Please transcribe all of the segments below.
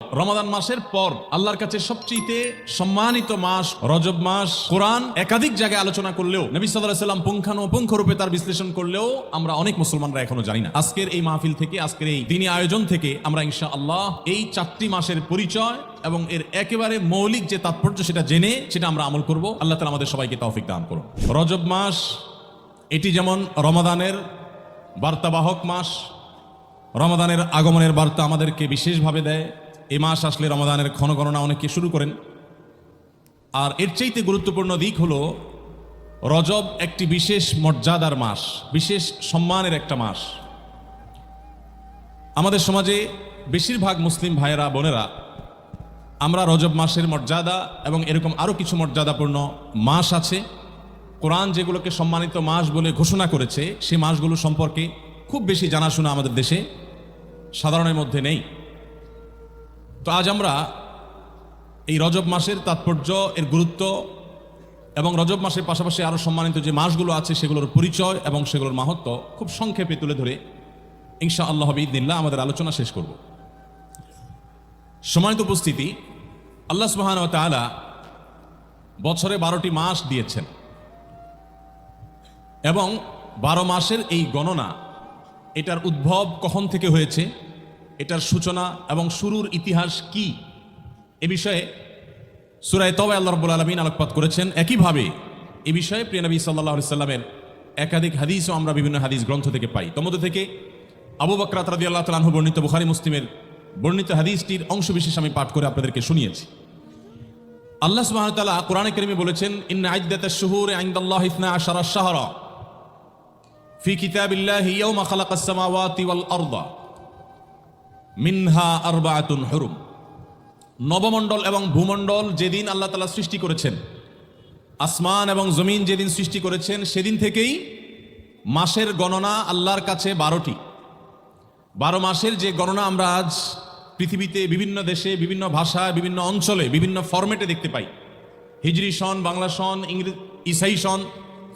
রমাদান মাসের পর আল্লাহর কাছে সবচেয়ে সম্মানিত মাস রজব মাস। কোরআন একাধিক জায়গায় আলোচনা করলেও নবী সাল্লাল্লাহু আলাইহি ওয়াসাল্লাম পুঙ্খানুপুঙ্খ রূপে তার বিশ্লেষণ করলেও আমরা অনেক মুসলমানরা এখনো জানি না। আজকের এই মাহফিল থেকে, আজকের এই দিনী আয়োজন থেকে আমরা ইনশাআল্লাহ এই 4টি মাসের পরিচয় এবং এর একেবারে মৌলিক যে তাৎপর্য সেটা জেনে সেটা আমরা আমল করব। আল্লাহ তাআলা আমাদের সবাইকে তৌফিক দান করুন। রজব মাস এটি যেমন রমাদানের বার্তাবাহক মাস, রমাদানের আগমনের বার্তা আমাদেরকে বিশেষভাবে দেয়। এই মাস আসলে রমাদানের ক্ষণগণনা অনেকে শুরু করেন। আর এর চাইতে গুরুত্বপূর্ণ দিক হলো রজব একটি বিশেষ মর্যাদার মাস, বিশেষ সম্মানের একটা মাস। আমাদের সমাজে বেশিরভাগ মুসলিম ভাইয়েরা বোনেরা আমরা রজব মাসের মর্যাদা এবং এরকম আরও কিছু মর্যাদাপূর্ণ মাস আছে, কোরআন যেগুলোকে সম্মানিত মাস বলে ঘোষণা করেছে সেই মাসগুলো সম্পর্কে খুব বেশি জানাশোনা আমাদের দেশে সাধারণের মধ্যে নেই। তো আজ আমরা এই রজব মাসের তাৎপর্য, এর গুরুত্ব এবং রজব মাসের পাশাপাশি আরও সম্মানিত যে মাসগুলো আছে সেগুলোর পরিচয় এবং সেগুলোর মাহাত্ম্য খুব সংক্ষেপে তুলে ধরে ইনশাআল্লাহ বিইذনিল্লাহ আমাদের আলোচনা শেষ করব। সম্মানিত উপস্থিতি, আল্লাহ সুবহানাহু ওয়া তাআলা বছরে 12টি মাস দিয়েছেন এবং 12 মাসের এই গণনা, এটার উদ্ভব কখন থেকে হয়েছে, এটার সূচনা এবং শুরুর ইতিহাস কি, এ বিষয়ে সূরা তাওবা আল্লাহ রাব্বুল আলামিন আলোকপাত করেছেন। একইভাবে এ বিষয়ে প্রিয় নবী সাল্লাল্লাহু আলাইহি সাল্লামের একাধিক হাদিসও আমরা বিভিন্ন হাদিস গ্রন্থ থেকে পাই। তোমাদের থেকে আবু বকর রাদিয়াল্লাহু তাআলা আনহু বর্ণিত বুখারী মুসলিমের বর্ণিত হাদিসটির অংশবিশেষ আমি পাঠ করে আপনাদেরকে শুনিয়েছি। আল্লাহ সুবহানাহু ওয়া তাআলা কোরআনে কারিমে বলেছেন, ইন্না ইদ্দাতাশ শুহুরি ইনদাল্লাহি 12 শাহরা ফি কিতাবিল্লাহি ইয়াওমা খালাকাস সামাওয়াতি ওয়াল আরদা মিনহা আরবাআতুন হুরুম। নবমণ্ডল এবং ভূমণ্ডল যেদিন আল্লাহ তাআলা সৃষ্টি করেছেন, আসমান এবং জমিন যেদিন সৃষ্টি করেছেন, সেদিন থেকেই মাসের গণনা আল্লাহর কাছে 12টি। 12 মাসের যে গণনা আমরা আজ পৃথিবীতে বিভিন্ন দেশে, বিভিন্ন ভাষায়, বিভিন্ন অঞ্চলে, বিভিন্ন ফরম্যাটে দেখতে পাই, হিজরি সন, বাংলা সন, ঈসাই সন,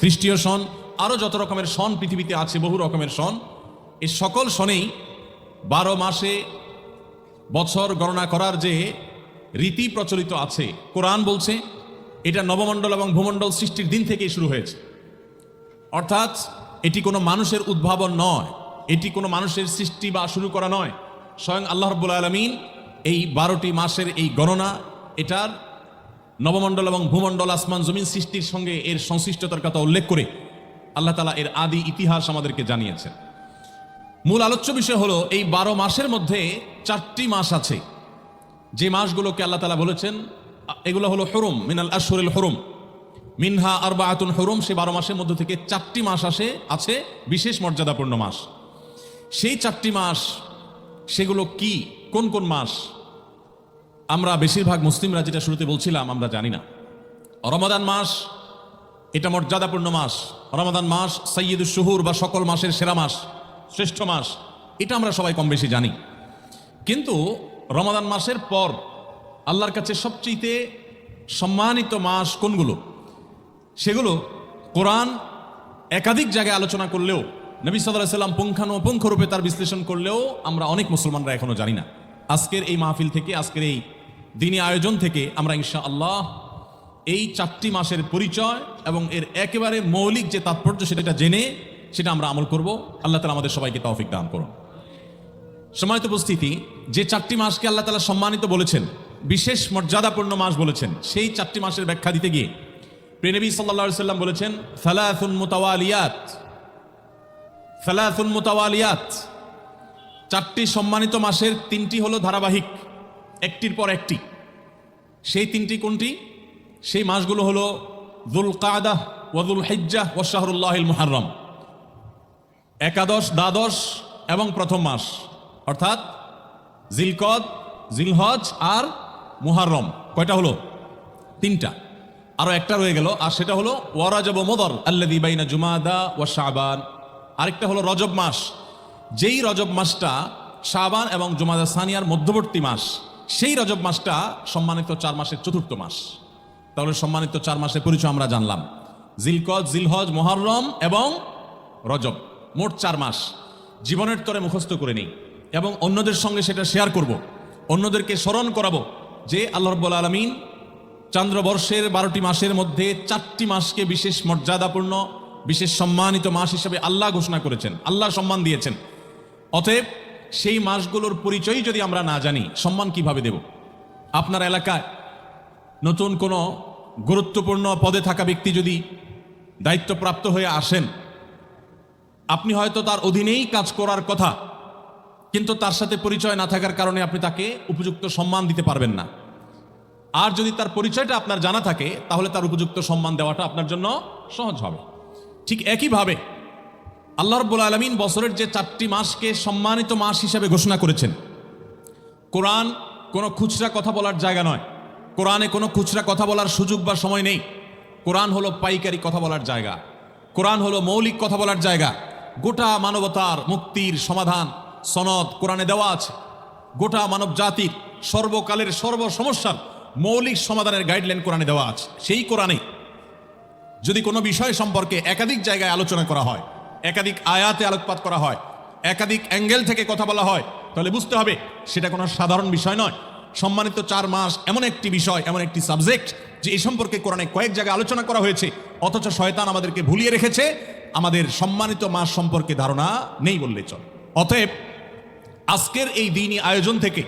খ্রিস্টীয় সন, আরও যত রকমের সন পৃথিবীতে আছে, বহু রকমের সন, এই সকল সনেই 12 মাসে বছর গণনা করার যে রীতি প্রচলিত আছে, কোরআন বলছে এটা নবমণ্ডল এবং ভূমণ্ডল সৃষ্টির দিন থেকেই শুরু হয়েছে। অর্থাৎ এটি কোনো মানুষের উদ্ভাবন নয়, এটি কোনো মানুষের সৃষ্টি বা শুরু করা নয়। স্বয়ং আল্লাহ রাব্বুল আলামিন এই 12টি মাসের এই গণনা, এটার নবমণ্ডল এবং ভূমণ্ডল, আসমান জমিন সৃষ্টির সঙ্গে এর সংশ্লিষ্টতার কথা উল্লেখ করে আল্লাহ তাআলা এর আদি ইতিহাস আমাদেরকে জানিয়েছেন। মূল আলোচ্য বিষয় হলো এই 12 মাসের মধ্যে 4টি মাস আছে যে মাসগুলোকে আল্লাহ তাআলা বলেছেন এগুলো হলো হুরুম, মিনাল আশহুরিল হুরুম, মিনহা আরবাআতুন হুরুম। সেই 12 মাসের মধ্যে থেকে 4টি মাস আছে বিশেষ মর্যাদাপূর্ণ মাস। সেই 4টি মাস সেগুলো কি, কোন কোন মাস আমরা বেশিরভাগ মুসলিমরা, যেটা শুরুতে বলছিলাম, আমরা জানি না। রমাদান মাস এটা মর্যাদাপূর্ণ মাস। রমাদান মাস সাইয়্যিদুশ শুহুর বা সকল মাসের সেরা মাস, শ্রেষ্ঠ মাস, এটা আমরা সবাই কম বেশি জানি। কিন্তু রমাদান মাসের পর আল্লাহর কাছে সবচেয়ে সম্মানিত মাস কোনগুলো, সেগুলো কোরআন একাধিক জায়গায় আলোচনা করলেও, নবী সাল্লাল্লাহু আলাইহি ওয়াসাল্লাম পুঙ্খানুপুঙ্খ রূপে তার বিশ্লেষণ করলেও আমরা অনেক মুসলমানরা এখনো জানি না। আজকের এই মাহফিল থেকে, আজকের এই দিনী আয়োজন থেকে আমরা ইনশাআল্লাহ এই 4টি মাসের পরিচয় এবং এর একেবারে মৌলিক যে তাৎপর্য সেটা জেনে সেটা আমরা আমল করব। আল্লাহ তাআলা আমাদের সবাইকে তৌফিক দান করুন। সম্মানিত উপস্থিতি, যে 4টি মাসকে আল্লাহ তাআলা সম্মানিত বলেছেন, বিশেষ মর্যাদাপূর্ণ মাস বলেছেন, সেই 4টি মাসের ব্যাখ্যা দিতে গিয়ে প্রিয় নবী সাল্লাল্লাহু আলাইহি ওয়াসাল্লাম বলেছেন, সালাসুন মুতাওয়ালিয়াত, সালাসুন মুতাওয়ালিয়াত। 4টি সম্মানিত মাসের 3টি হলো ধারাবাহিক, একটির পর একটি। সেই 3টি কোনটি? সেই মাসগুলো হলো যুলকাদাহ ওয়া যুলহিজ্জাহ ওয়া শাহরুল্লাহিল মুহাররম। একাদশ, দ্বাদশ এবং প্রথম মাস, অর্থাৎ জিলকদ, জিলহজ আর মুহাররম। কয়টা হলো? 3টা। আরো একটা রয়ে গেল, আর সেটা হলো ওয়া রাজব ওয়া মুদর আল্লাযী বাইনা জুমাদা ওয়া শাবান। আরেকটা হলো রজব মাস, যেই রজব মাসটা শাবান এবং জুমাদা সানিয়ার মধ্যবর্তী মাস। সেই রজব মাসটা সম্মানিত 4 মাসের 4র্থ মাস। তাহলে সম্মানিত 4 মাসের পরিচয় আমরা জানলাম, জিলকদ, জিলহজ, মুহররম এবং রজব, মোট 4 মাস। জীবনের তরে মুখস্থ করে নেই এবং অন্যদের সঙ্গে সেটা শেয়ার করব। অন্যদেরকে স্মরণ করাবো যে আল্লাহ রাব্বুল আলামিন চন্দ্রবর্ষের 12টি মাসের মধ্যে 4টি মাসকে বিশেষ মর্যাদাপূর্ণ, বিশেষ সম্মানিত মাস হিসেবে আল্লাহ ঘোষণা করেছেন, আল্লাহ সম্মান দিয়েছেন। অতএব সেই মাসগুলোর পরিচয় যদি আমরা না জানি, সম্মান কিভাবে দেব? আপনার এলাকায় নতুন কোনো গুরুত্বপূর্ণ পদে থাকা ব্যক্তি যদি দায়িত্বপ্রাপ্ত হয়ে আসেন, আপনি হয়তো তার অধীনেই কাজ করার কথা, কিন্তু তার সাথে পরিচয় না থাকার কারণে আপনি তাকে উপযুক্ত সম্মান দিতে পারবেন না। আর যদি তার পরিচয়টা আপনার জানা থাকে, তাহলে তার উপযুক্ত সম্মান দেওয়াটা আপনার জন্য সহজ হবে। ঠিক একইভাবে আল্লাহ রাব্বুল আলামিন বছরের যে 4টি মাসকে সম্মানিত মাস হিসেবে ঘোষণা করেছেন, কোরআন কোনো খুচরা কথা বলার জায়গা নয়, কোরআনে কোনো খুচরা কথা বলার সুযোগ বা সময় নেই। কোরআন হলো পাইকারি কথা বলার জায়গা, কোরআন হলো মৌলিক কথা বলার জায়গা। গোটা মানবতার মুক্তির সমাধান সনদ কোরআনে দেওয়া আছে। গোটা মানব জাতির সর্বকালের সর্বসমস্যার মৌলিক সমাধানের গাইডলাইন কোরআনে দেওয়া আছে। সেই কোরআনে যদি কোনো বিষয় সম্পর্কে একাধিক জায়গায় আলোচনা করা হয়, একাধিক আয়াতে আলোকপাত করা হয়, একাধিক অ্যাঙ্গেল থেকে কথা বলা হয়, তাহলে বুঝতে হবে সেটা কোনো সাধারণ বিষয় নয়। সম্মানিত 4 মাস এমন একটি বিষয়, এমন একটি সাবজেক্ট যে এই সম্পর্কে কোরআনে কয়েক জায়গায় আলোচনা করা হয়েছে, অথচ শয়তান আমাদেরকে ভুলিয়ে রেখেছে। আমাদের সম্মানিত মাস সম্পর্কে ধারণা নেই বললেই চলে। অতএব আজকের এই দিনই আয়োজন থেকে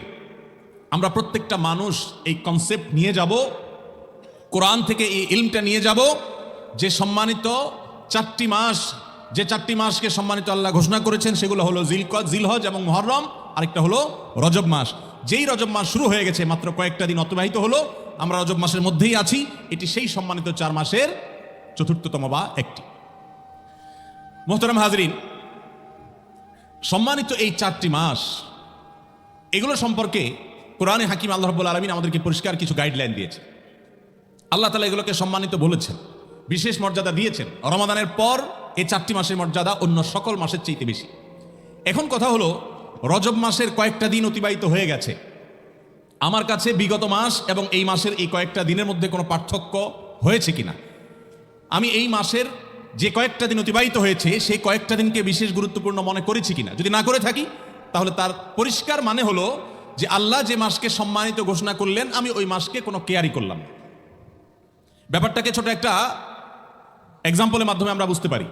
আমরা প্রত্যেকটা মানুষ এই কনসেপ্ট নিয়ে যাব, কোরআন থেকে এই ইলমটা নিয়ে যাব যে সম্মানিত 4টি মাস, যে 4টি মাসকে সম্মানিত আল্লাহ ঘোষণা করেছেন সেগুলো হলো জিলহজ এবং মুহররম, আরেকটা হলো রজব মাস। যেই রজব মাস শুরু হয়ে গেছে, মাত্র কয়েকটা দিন অতিবাহিত হলো, আমরা রজব মাসের মধ্যেই আছি। এটি সেই সম্মানিত 4 মাসের চতুর্থতম বা একটি। মোহতারাম হাজরিন, সম্মানিত এই 4টি মাস, এগুলো সম্পর্কে কোরআনে হাকিম আল্লাহ রাব্বুল আলামিন আমাদেরকে পরিষ্কার কিছু গাইডলাইন দিয়েছে। আল্লাহ তাআলা এগুলোকে সম্মানিত বলেছেন, বিশেষ মর্যাদা দিয়েছেন। রমাদানের পর এই 4টি মাসের মর্যাদা অন্য সকল মাসের চাইতে বেশি। এখন কথা হলো, রজব মাসের কয়েকটা দিন অতিবাহিত হয়ে গেছে। আমার কাছে বিগত মাস এবং এই মাসের এই কয়েকটা দিনের মধ্যে কোনো পার্থক্য হয়েছে কিনা, আমি এই মাসের যে কয়েকটা দিন অতিবাহিত হয়েছে সেই কয়েকটা দিনকে বিশেষ গুরুত্বপূর্ণ মনে করেছি কিনা, যদি না করে থাকি তাহলে তার পরিষ্কার মানে হলো যে আল্লাহ যে মাসকে সম্মানিত ঘোষণা করলেন, আমি ওই মাসকে কোনো কেয়ারই করলাম না। ব্যাপারটাকে ছোট একটা এক্সাম্পলের মাধ্যমে আমরা বুঝতে পারি।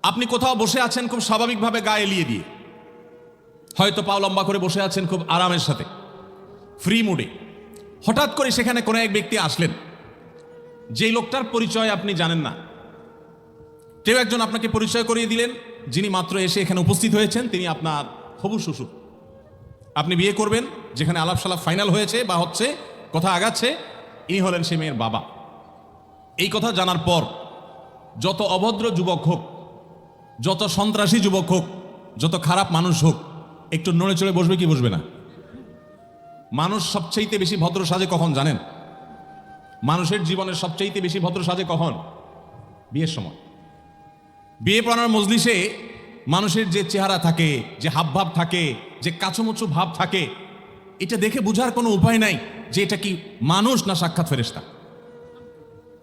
আপনি কোথাও বসে আছেন খুব স্বাভাবিকভাবে গা এলিয়ে দিয়ে, হয়তো পা লম্বা করে বসে আছেন খুব আরামের সাথে, ফ্রি মুডে। হঠাৎ করে সেখানে কোনো এক ব্যক্তি আসলেন, যেই লোকটার পরিচয় আপনি জানেন না। কেউ একজন আপনাকে পরিচয় করিয়ে দিলেন, যিনি মাত্র এসে এখানে উপস্থিত হয়েছেন তিনি আপনার হবু শ্বশুর। আপনি বিয়ে করবেন, যেখানে আলাপ সালাপ ফাইনাল হয়েছে বা হচ্ছে, কথা আগাচ্ছে, ইনি হলেন সে মেয়ের বাবা। এই কথা জানার পর যত অভদ্র যুবক হোক, যত সন্ত্রাসী যুবক হোক, যত খারাপ মানুষ হোক, একটু নড়ে চড়ে বসবে কি বসবে না? মানুষ সবচাইতে বেশি ভদ্র সাজে কখন জানেন? মানুষের জীবনের সবচাইতে বেশি ভদ্র সাজে কখন? বিয়ের সময়। বিয়ে পড়ানোর মজলিসে মানুষের যে চেহারা থাকে, যে হাবভাব থাকে, যে কাচুমুচু ভাব থাকে, এটা দেখে বোঝার কোনো উপায় নাই যে এটা কি মানুষ না সাক্ষাৎ ফেরেশতা।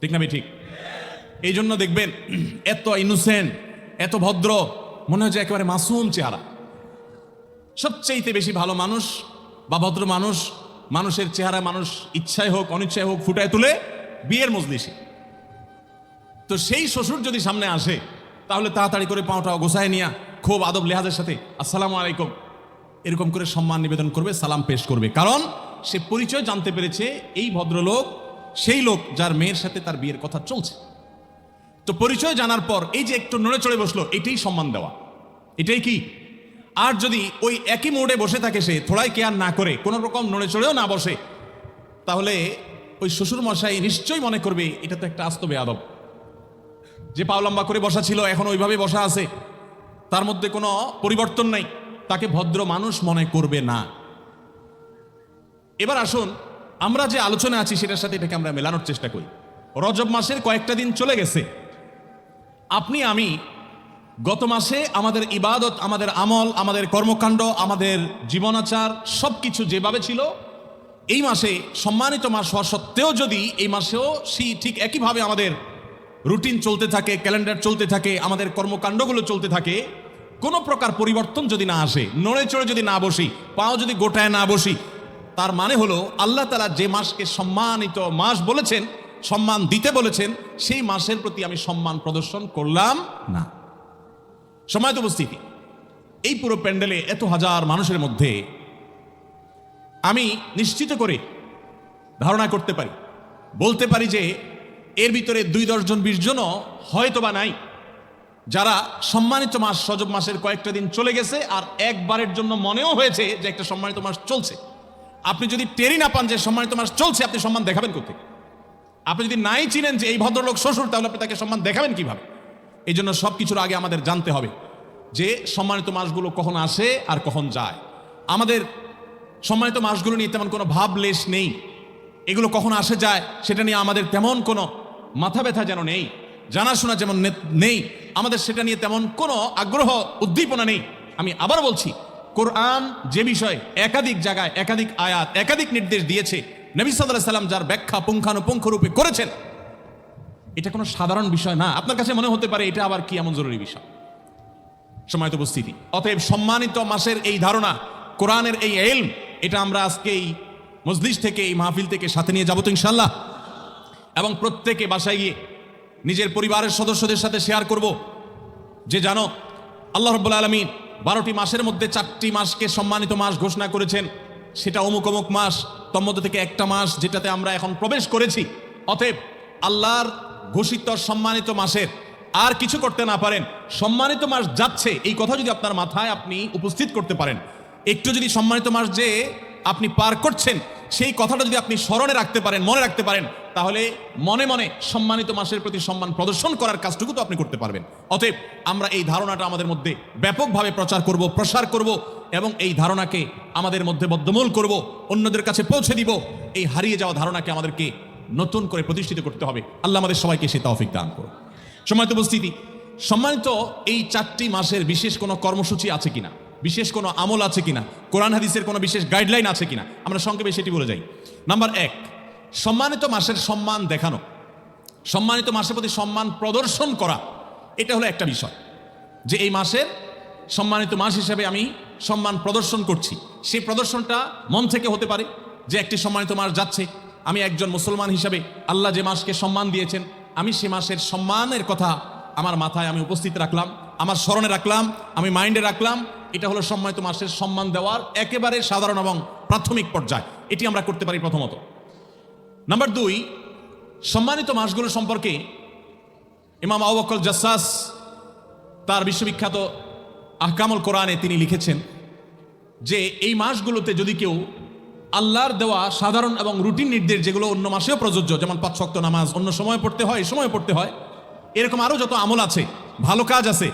ঠিক না? ঠিক। এই জন্য দেখবেন এত ইনোসেন্ট, এত ভদ্র, মনে হয় যে একেবারে মাসুম চেহারা। সবচাইতে বেশি ভালো মানুষ বা ভদ্র মানুষ, মানুষের চেহারা মানুষ ইচ্ছায় হোক অনিচ্ছায় হোক ফুটায় তুলে বিয়ের মজলিসে। তো সেই শ্বশুর যদি সামনে আসে, তাহলে তাড়াতাড়ি করে পাওটা গোছায় নিয়া খুব আদব লেহাজের সাথে আসসালামু আলাইকুম এরকম করে সম্মান নিবেদন করবে, সালাম পেশ করবে। কারণ সে পরিচয় জানতে পেরেছে এই ভদ্রলোক সেই লোক যার মেয়ের সাথে তার বিয়ের কথা চলছে। তো পরিচয় জানার পর এই যে একটু নড়ে চড়ে বসলো, এটাই সম্মান দেওয়া, এটাই কি। আর যদি ওই একই মোড়ে বসে থাকে, সে থোড়াই কেয়ার না করে, কোনো রকম নড়ে চড়েও না বসে, তাহলে ওই শ্বশুর মশাই নিশ্চয়ই মনে করবে এটা তো একটা আস্ত বেয়াদব। যে পা লম্বা করে বসা ছিল এখন ওইভাবে বসা আছে, তার মধ্যে কোনো পরিবর্তন নাই, তাকে ভদ্র মানুষ মনে করবে না। এবার আসুন, আমরা যে আলোচনা আছি সেটার সাথে এটাকে আমরা মেলানোর চেষ্টা করি। রজব মাসের কয়েকটা দিন চলে গেছে। আপনি আমি গত মাসে আমাদের ইবাদত, আমাদের আমল, আমাদের কর্মকাণ্ড, আমাদের জীবনাচার সবকিছু যেভাবে ছিল, এই মাসে সম্মানিত মাস হওয়া সত্ত্বেও যদি এই মাসেও ঠিক একইভাবে আমাদের রুটিন চলতে থাকে, ক্যালেন্ডার চলতে থাকে, আমাদের কর্মকাণ্ডগুলো চলতে থাকে, কোনো প্রকার পরিবর্তন যদি না আসে, নড়ে চড়ে যদি না বসি, পাও যদি গোটায় না বসি, তার মানে হলো আল্লাহ তাআলা যে মাসকে সম্মানিত মাস বলেছেন, সম্মান দিতে বলেছেন, সেই মাসের প্রতি আমি সম্মান প্রদর্শন করলাম না। সম্মানিত উপস্থিতি, এই পুরো প্যান্ডেলে এত হাজার মানুষের মধ্যে আমি নিশ্চিত করে ধারণা করতে পারি, বলতে পারি যে এর ভিতরে 2-10 জন 20 জনও হয়তো বা নাই যারা সম্মানিত মাস রজব মাসের কয়েকটা দিন চলে গেছে আর একবারের জন্য মনেও হয়েছে যে একটা সম্মানিত মাস চলছে। আপনি যদি টেরি না পান যে সম্মানিত মাস চলছে, আপনি সম্মান দেখাবেন কোথায়? আপনি যদি নাই চিনেন যে এই ভদ্রলোক শ্বশুর, তাহলে আপনি তাকে সম্মান দেখাবেন কিভাবে? এই জন্য সবকিছুর আগে আমাদের জানতে হবে যে সম্মানিত মাসগুলো কখন আসে আর কখন যায়। আমাদের সম্মানিত মাসগুলো নিয়ে তেমন কোনো ভাবলেশ নেই। এগুলো কখন আসে যায় সেটা নিয়ে আমাদের তেমন কোনো মাথা ব্যথা যেন নেই, জানাশোনা যেমন নেই, আমাদের সেটা নিয়ে তেমন কোনো আগ্রহ উদ্দীপনা নেই। আমি আবার বলছি, কোরআন যে বিষয়ে একাধিক জায়গায় একাধিক আয়াত একাধিক নির্দেশ দিয়েছে, নবী সাল্লাল্লাহু আলাইহি সাল্লাম যার ব্যাখ্যা পুঙ্খানুপুঙ্খ রূপে করেছেন, এটা কোনো সাধারণ বিষয় না। আপনার কাছে মনে হতে পারে এটা আবার কি এমন জরুরি বিষয়? সম্মানিত উপস্থিতি, অতএব সম্মানিত মাসের এই ধারণা, কোরআনের এই ইলম, এটা আমরা আজকে এই মজলিস থেকে, এই মাহফিল থেকে সাথে নিয়ে যাবো তো ইনশাআল্লাহ। এবং প্রত্যেকে বাসায় গিয়ে নিজের পরিবারের সদস্যদের সাথে শেয়ার করব যে জানো আল্লাহ রাব্বুল আলামিন 12টি মাসের মধ্যে 4টি মাসকে সম্মানিত মাস ঘোষণা করেছেন, সেটা অমুক অমুক মাস, তোর মধ্যে থেকে একটা মাস যেটাতে আমরা এখন প্রবেশ করেছি। অতএব আল্লাহর ঘোষিত সম্মানিত মাসের আর কিছু করতে না পারেন, সম্মানিত মাস যাচ্ছে এই কথা যদি আপনার মাথায় আপনি উপস্থিত করতে পারেন, একটু যদি সম্মানিত মাস যে আপনি পার করছেন সেই কথাটা যদি আপনি স্মরণে রাখতে পারেন, মনে রাখতে পারেন, তাহলে মনে মনে সম্মানিত মাসের প্রতি সম্মান প্রদর্শন করার কাজটুকু তো আপনি করতে পারবেন। অতএব আমরা এই ধারণাটা আমাদের মধ্যে ব্যাপকভাবে প্রচার করব, প্রসার করব এবং এই ধারণাকে আমাদের মধ্যে বদ্ধমূল করব, অন্যদের কাছে পৌঁছে দিব। এই হারিয়ে যাওয়া ধারণাকে আমাদেরকে নতুন করে প্রতিষ্ঠিত করতে হবে। আল্লাহ আমাদের সবাইকে সে তৌফিক দান করুন। সম্মানিত উপস্থিতি, সম্মানিত এই 4টি মাসের বিশেষ কোনো কর্মসূচি আছে কিনা, বিশেষ কোনো আমল আছে কিনা, কোরআন হাদিসের কোনো বিশেষ গাইডলাইন আছে কিনা, আমরা সংক্ষেপে সেটি বলে যাই। নাম্বার 1, সম্মানিত মাসের সম্মান দেখানো, সম্মানিত মাসের প্রতি সম্মান প্রদর্শন করা, এটা হলো একটা বিষয় যে এই মাসের সম্মানিত মাস হিসেবে আমি সম্মান প্রদর্শন করছি। সেই প্রদর্শনটা মন থেকে হতে পারে যে একটি সম্মানিত মাস যাচ্ছে, আমি একজন মুসলমান হিসাবে আল্লাহ যে মাসকে সম্মান দিয়েছেন, আমি সে মাসের সম্মানের কথা আমার মাথায় আমি উপস্থিত রাখলাম, আমার স্মরণে রাখলাম, আমি মাইন্ডে রাখলাম। এটা হলো সম্মানিত মাসের সম্মান দেওয়ার একেবারে সাধারণ এবং প্রাথমিক পর্যায়, এটি আমরা করতে পারি প্রথমত। নাম্বার 2, সম্মানিত মাসগুলো সম্পর্কে ইমাম আবু বকর জাসসাস তার বিশ্ববিখ্যাত আহকামুল কোরআনে তিনি লিখেছেন যে এই মাসগুলোতে যদি কেউ আল্লাহর দেওয়া সাধারণ এবং রুটিন নির্দেশ, যেগুলো অন্য মাসেও প্রযোজ্য, যেমন 5 ওয়াক্ত নামাজ অন্য সময় পড়তে হয়, এই সময় পড়তে হয়, এরকম আরও যত আমল আছে, ভালো কাজ আছে,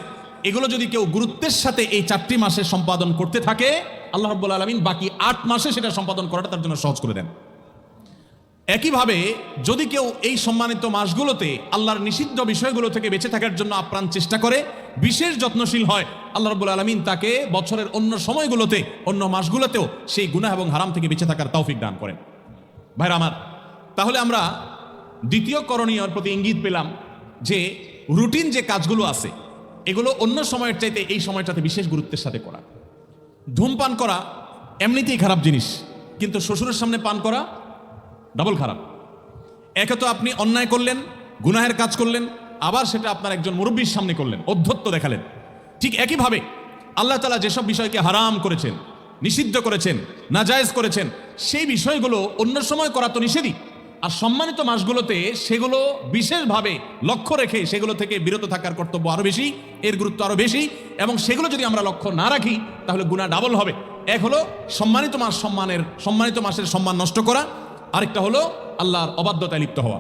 এগুলো যদি কেউ গুরুত্বের সাথে এই 4টি মাসে সম্পাদন করতে থাকে, আল্লাহ রাব্বুল আলামিন বাকি 8 মাসে সেটা সম্পাদন করাটা তার জন্য সহজ করে দেন। একইভাবে যদি কেউ এই সম্মানিত মাসগুলোতে আল্লাহর নিষিদ্ধ বিষয়গুলো থেকে বেঁচে থাকার জন্য আপ্রাণ চেষ্টা করে, বিশেষ যত্নশীল হয়, আল্লাহ রাব্বুল আলামিন তাকে বছরের অন্য সময়গুলোতে, অন্য মাসগুলোতেও সেই গুনাহ এবং হারাম থেকে বেঁচে থাকার তৌফিক দান করেন। ভাইরা আমার, তাহলে আমরা দ্বিতীয় করণীয়র প্রতি ইঙ্গিত পেলাম যে রুটিন যে কাজগুলো আছে এগুলো অন্য সময়ের চাইতে এই সময়টাতে বিশেষ গুরুত্বের সাথে করা। ধূমপান করা এমনিতেই খারাপ জিনিস, কিন্তু শ্বশুরের সামনে পান করা ডাবল খারাপ। একে তো আপনি অন্যায় করলেন, গুনাহের কাজ করলেন, আবার সেটা আপনার একজন মুরব্বীর সামনে করলেন, অধ্যত্ত দেখালেন। ঠিক একইভাবে আল্লাহ তাআলা যেসব বিষয়কে হারাম করেছেন, নিষিদ্ধ করেছেন, নাজায়েজ করেছেন, সেই বিষয়গুলো অন্য সময় করা তো নিষেধই, আর সম্মানিত মাসগুলোতে সেগুলো বিশেষভাবে লক্ষ্য রেখে সেগুলো থেকে বিরত থাকার কর্তব্য আরো বেশি, এর গুরুত্ব আরো বেশি, এবং সেগুলো যদি আমরা লক্ষ্য না রাখি তাহলে গুনাহ ডাবল হবে। এক হলো সম্মানিত মাসের সম্মান নষ্ট করা, আরেকটা হলো আল্লাহর অবাধ্যতায় লিপ্ত হওয়া।